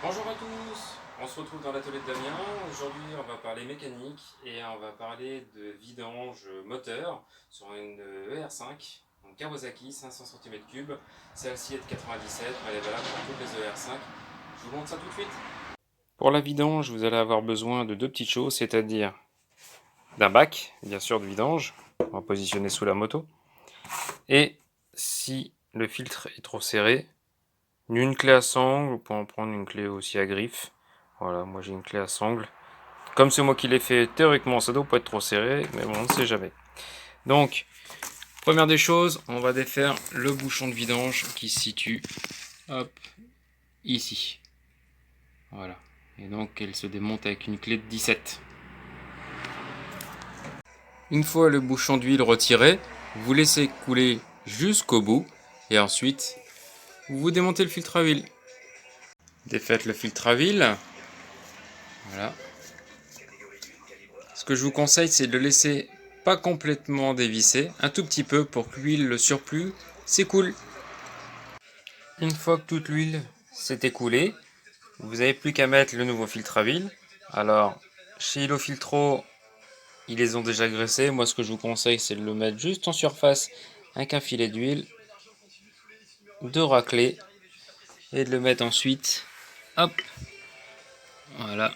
Bonjour à tous, on se retrouve dans l'atelier de Damien. Aujourd'hui on va parler mécanique et on va parler de vidange moteur sur une ER5, donc Kawasaki 500 cm3. Celle-ci est de 97, mais elle est valable pour toutes les ER5. Je vous montre ça tout de suite. Pour la vidange, vous allez avoir besoin de deux petites choses, c'est-à-dire d'un bac, bien sûr de vidange, on va positionner sous la moto, et si le filtre est trop serré, une clé à sangle, vous pouvez en prendre une clé aussi à griffe. Voilà, moi j'ai une clé à sangle. Comme c'est moi qui l'ai fait, théoriquement ça doit pas être trop serré, mais bon, on ne sait jamais. Donc, première des choses, on va défaire le bouchon de vidange qui se situe, hop, ici. Voilà. Et donc elle se démonte avec une clé de 17. Une fois le bouchon d'huile retiré, vous laissez couler jusqu'au bout et ensuite vous démontez le filtre à huile. Défaites le filtre à huile. Voilà. Ce que je vous conseille, c'est de le laisser pas complètement dévisser, un tout petit peu pour que l'huile, le surplus, s'écoule. Une fois que toute l'huile s'est écoulée, vous n'avez plus qu'à mettre le nouveau filtre à huile. Alors, chez Ilofiltro, ils les ont déjà graissés. Moi, ce que je vous conseille, c'est de le mettre juste en surface avec un filet d'huile, de racler et de le mettre ensuite, hop, voilà,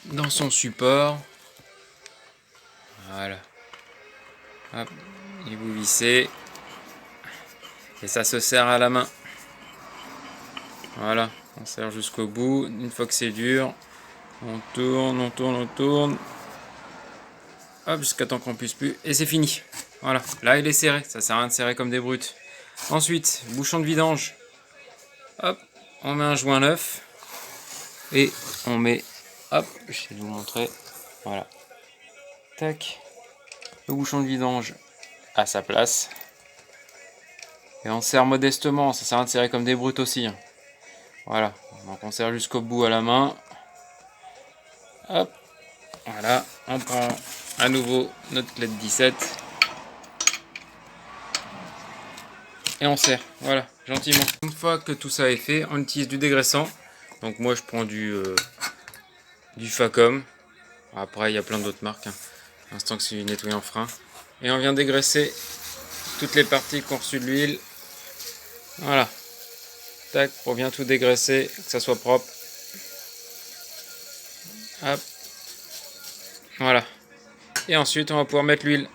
dans son support. Voilà, hop, et vous vissez et ça se serre à la main. Voilà, on serre jusqu'au bout. Une fois que c'est dur, on tourne, on tourne, on tourne. Hop, jusqu'à temps qu'on puisse plus. Et c'est fini. Voilà, là il est serré. Ça sert à rien de serrer comme des brutes. Ensuite, bouchon de vidange. Hop, on met un joint neuf. Et on met, hop, je vais vous montrer. Voilà. Tac. Le bouchon de vidange à sa place. Et on serre modestement. Ça sert à rien de serrer comme des brutes aussi. Voilà, donc on serre jusqu'au bout à la main. Hop, voilà, on prend à nouveau notre clé de 17 et on serre, voilà, gentiment. Une fois que tout ça est fait, on utilise du dégraissant. Donc moi je prends du Facom. Après il y a plein d'autres marques, hein. L'instant que c'est du nettoyant frein. Et on vient dégraisser toutes les parties qui ont reçu de l'huile. Voilà, tac, pour bien tout dégraisser, que ça soit propre. Hop, voilà. Et ensuite on va pouvoir mettre l'huile.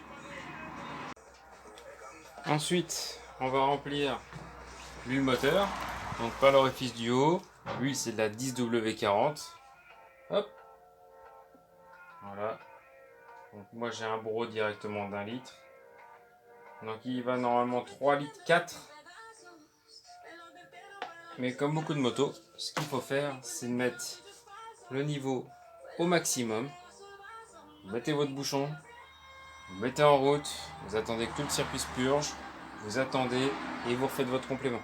Ensuite, on va remplir l'huile moteur, donc pas l'orifice du haut. L'huile c'est de la 10W40. Hop, voilà. Donc moi j'ai un broc directement d'1 litre. Donc il va normalement 3 litres 4. Mais comme beaucoup de motos, ce qu'il faut faire, c'est de mettre le niveau au maximum. Vous mettez votre bouchon, vous mettez en route, vous attendez que tout le circuit se purge, vous attendez et vous refaites votre complément.